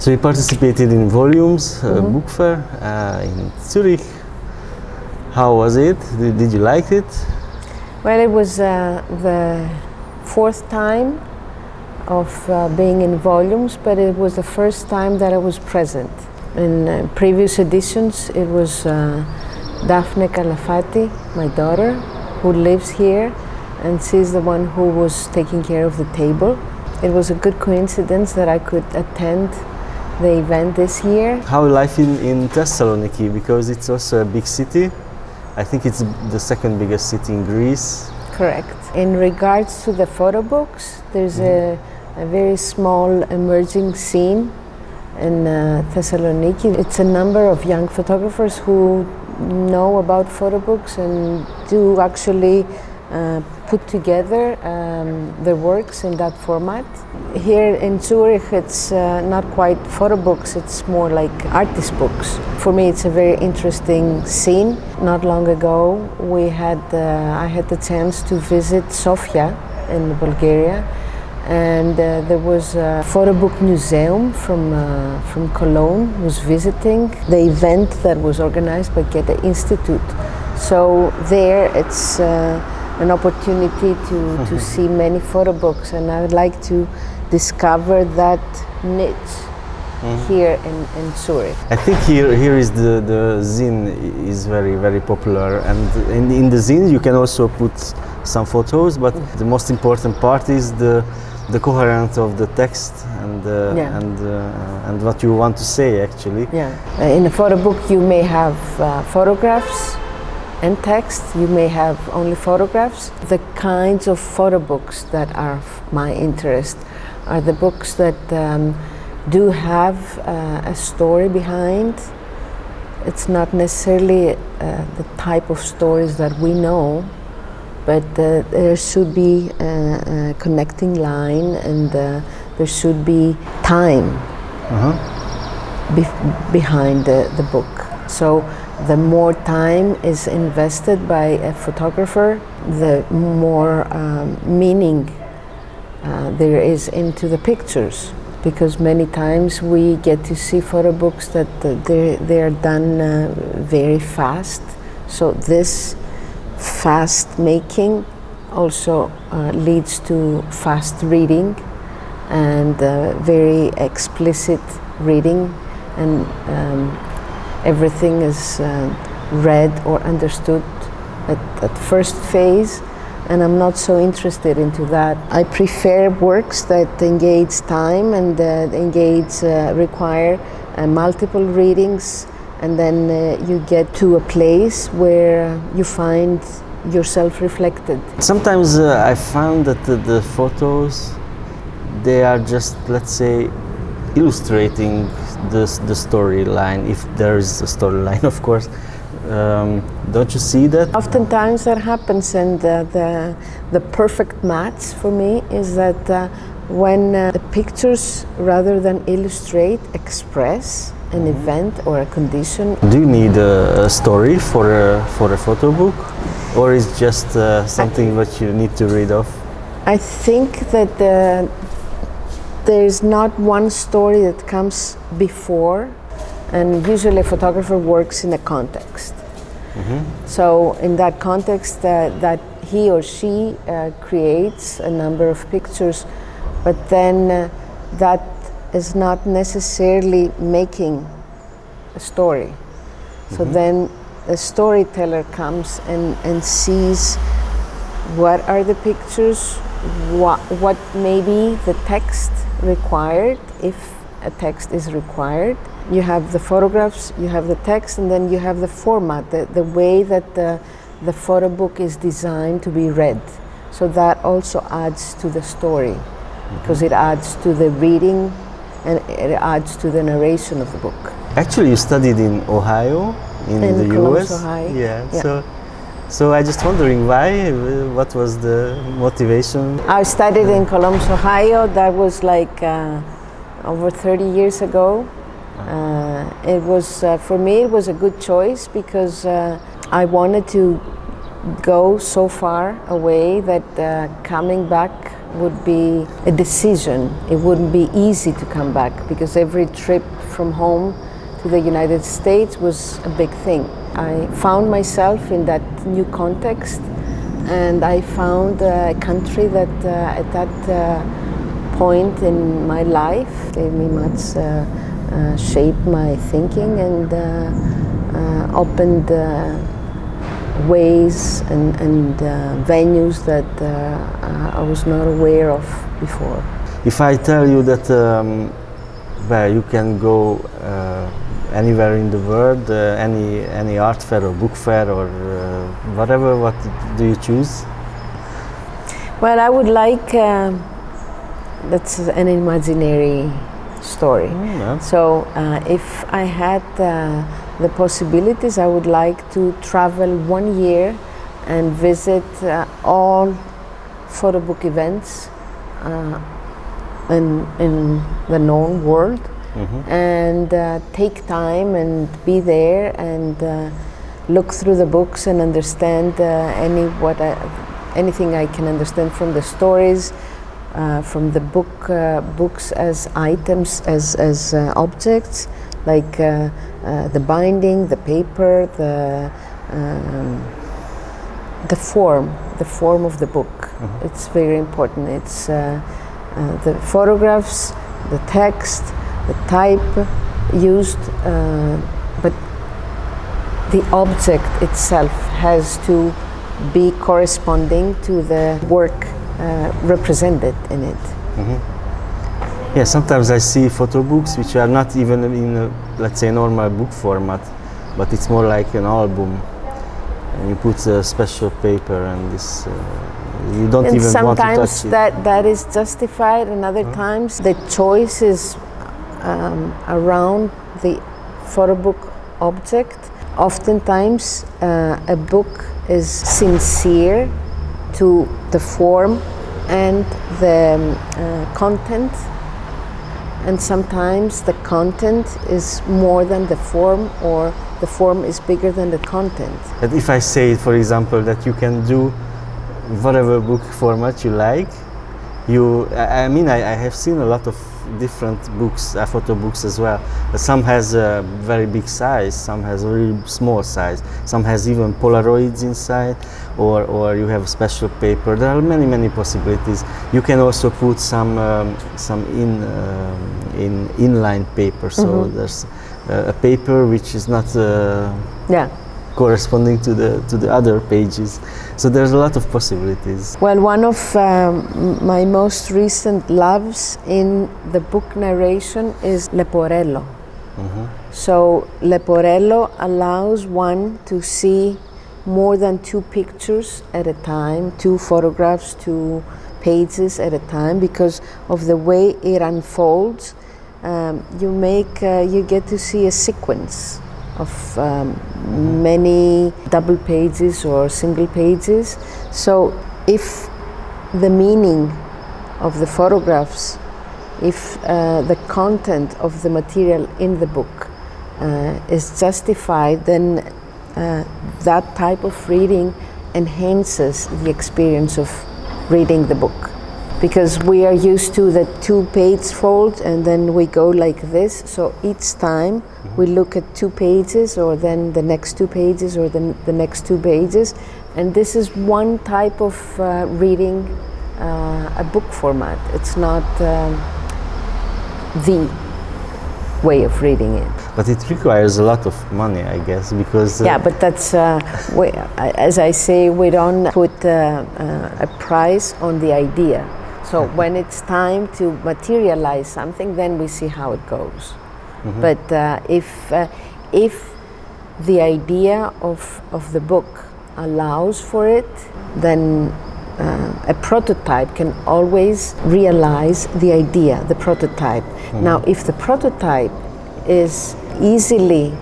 So you participated in volumes, book fair in Zurich. How was it? Did you like it? Well, it was the fourth time of being in volumes, but it was the first time that I was present. In previous editions, it was Daphne Calafati, my daughter, who lives here, and she's the one who was taking care of the table. It was a good coincidence that I could attend the event this year. How life in Thessaloniki, because it's also a big city. I think it's the second biggest city in Greece. Correct. In regards to the photo books, there's a very small emerging scene in Thessaloniki. It's a number of young photographers who know about photo books and do actually put together their works in that format. Here in Zurich, it's not quite photo books, it's more like artist books. For me, it's a very interesting scene. Not long ago, I had the chance to visit Sofia in Bulgaria, and there was a photo book museum from Cologne who was visiting the event that was organized by Goethe Institute. So there, it's an opportunity to see many photo books, and I would like to discover that niche here in Zurich. I think here is the zine is very, very popular, and in the zine you can also put some photos, but the most important part is the coherence of the text and what you want to say actually. Yeah. In a photo book you may have photographs and text, you may have only photographs. The kinds of photo books that are of my interest are the books that do have a story behind. It's not necessarily the type of stories that we know, but there should be a connecting line, and there should be time behind the book. So the more time is invested by a photographer, the more meaning there is into the pictures. Because many times we get to see photo books that they are done very fast. So this fast making also leads to fast reading and very explicit reading, and everything is read or understood at first phase, and I'm not so interested into that. I prefer works that engage time and require multiple readings, and then you get to a place where you find yourself reflected. Sometimes I found that the photos, they are just, let's say, illustrating the storyline, if there is a storyline, of course. Don't you see that? Oftentimes that happens, and the perfect match for me is that when the pictures, rather than illustrate, express an event or a condition. Do you need a story for a photo book, or is just something that you need to read off? I think that there is not one story that comes before, and usually a photographer works in a context. So in that context that he or she creates a number of pictures, but then that is not necessarily making a story. So then a storyteller comes and sees what are the pictures, what maybe the text required, if a text is required. You have the photographs, you have the text, and then you have the format, the way that the photo book is designed to be read. So that also adds to the story, because it adds to the reading and it adds to the narration of the book. Actually, you studied in Ohio, in the Columbus, US. Ohio. Yeah. So I just wondering why. What was the motivation? I studied in Columbus, Ohio. That was like over 30 years ago. It was for me. It was a good choice because I wanted to go so far away that coming back would be a decision. It wouldn't be easy to come back because every trip from home to the United States was a big thing. I found myself in that new context, and I found a country that at that point in my life gave me much shaped my thinking and opened ways and venues that I was not aware of before. If I tell you that where you can go anywhere in the world, any art fair or book fair or whatever, what do you choose? Well, I would like, that's an imaginary story. Yeah. So if I had the possibilities, I would like to travel 1 year and visit all photobook events in the known world, and take time and be there and look through the books and understand anything I can understand from the stories, from the books as items, as objects, like the binding, the paper, the form of the book. It's very important. It's the photographs, the text, the type used, but the object itself has to be corresponding to the work represented in it. Yeah, sometimes I see photo books which are not even in a, let's say, normal book format, but it's more like an album, and you put a special paper and this you don't and even want to touch it. Sometimes that is justified, and other times the choice is around the photo book object. Oftentimes a book is sincere to the form and the content, and sometimes the content is more than the form, or the form is bigger than the content. But if I say, for example, that you can do whatever book format you like, I mean, I have seen a lot of different books, photo books as well. Some has a very big size, some has a really small size, some has even Polaroids inside, or you have special paper. There are many possibilities. You can also put some inline paper. So there's a paper which is not corresponding to the other pages. So there's a lot of possibilities. Well, one of my most recent loves in the book narration is Leporello. So Leporello allows one to see more than 2 pictures at a time, 2 photographs, 2 pages at a time, because of the way it unfolds. You get to see a sequence of many double pages or single pages. So if the meaning of the photographs, if the content of the material in the book is justified, then that type of reading enhances the experience of reading the book. Because we are used to the 2-page fold, and then we go like this. So each time we look at 2 pages, or then the next 2 pages, or the next 2 pages. And this is one type of reading a book format. It's not the way of reading it. But it requires a lot of money, I guess, because... Yeah, but that's, as I say, we don't put a price on the idea. So when it's time to materialize something, then we see how it goes. But if the idea of the book allows for it, then a prototype can always realize the idea, the prototype. Now, if the prototype is easily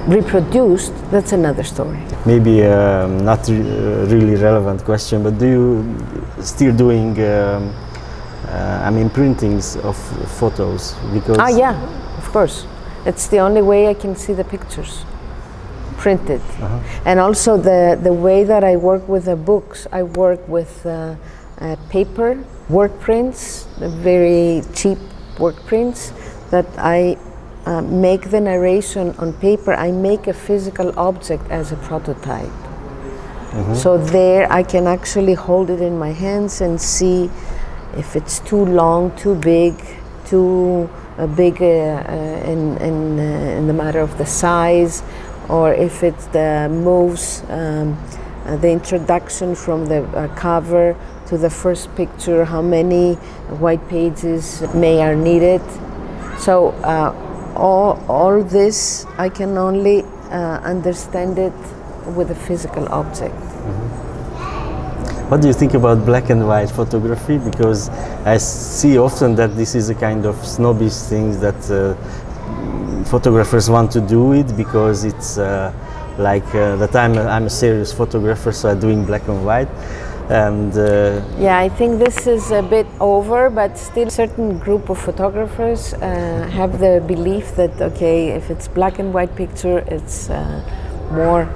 reproduced, that's another story. Maybe not really relevant question, but do you still doing printings of photos? Because yeah, of course. It's the only way I can see the pictures printed. And also the way that I work with the books, I work with paper work prints, very cheap work prints, that I make the narration on paper. I make a physical object as a prototype. So there I can actually hold it in my hands and see if it's too long, too big, too big in the matter of the size, or if it moves the introduction from the cover to the first picture, how many white pages are needed. So all this I can only understand it with a physical object. What do you think about black and white photography? Because I see often that this is a kind of snobbish thing that photographers want to do it because it's that I'm a serious photographer, so I'm doing black and white. And yeah, I think this is a bit over, but still a certain group of photographers have the belief that, okay, if it's black and white picture, it's more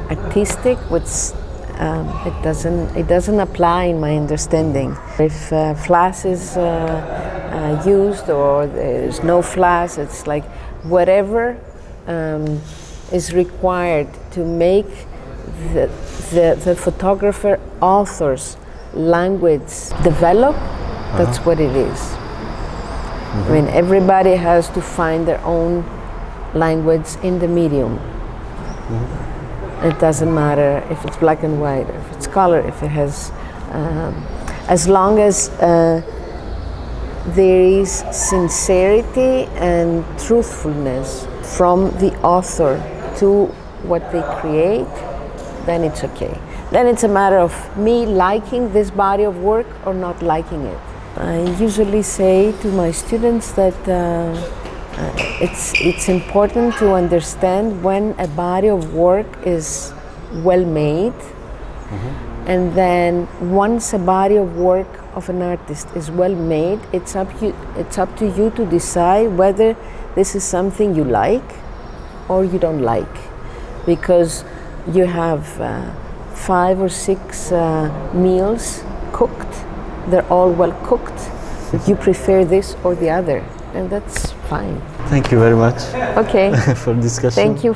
artistic, which it doesn't apply in my understanding. If flash is used or there's no flash, it's like whatever is required to make the photographer author's language develop, that's what it is. I mean, everybody has to find their own language in the medium. It doesn't matter if it's black and white, or if it's color, if it has, as long as there is sincerity and truthfulness from the author to what they create, then it's okay. Then it's a matter of me liking this body of work or not liking it. I usually say to my students that it's important to understand when a body of work is well made, and then once a body of work of an artist is well made, it's up to you to decide whether this is something you like or you don't like, because you have 5 or 6 meals cooked, they're all well cooked, you prefer this or the other, and that's fine. Thank you very much Okay. for discussion. Thank you.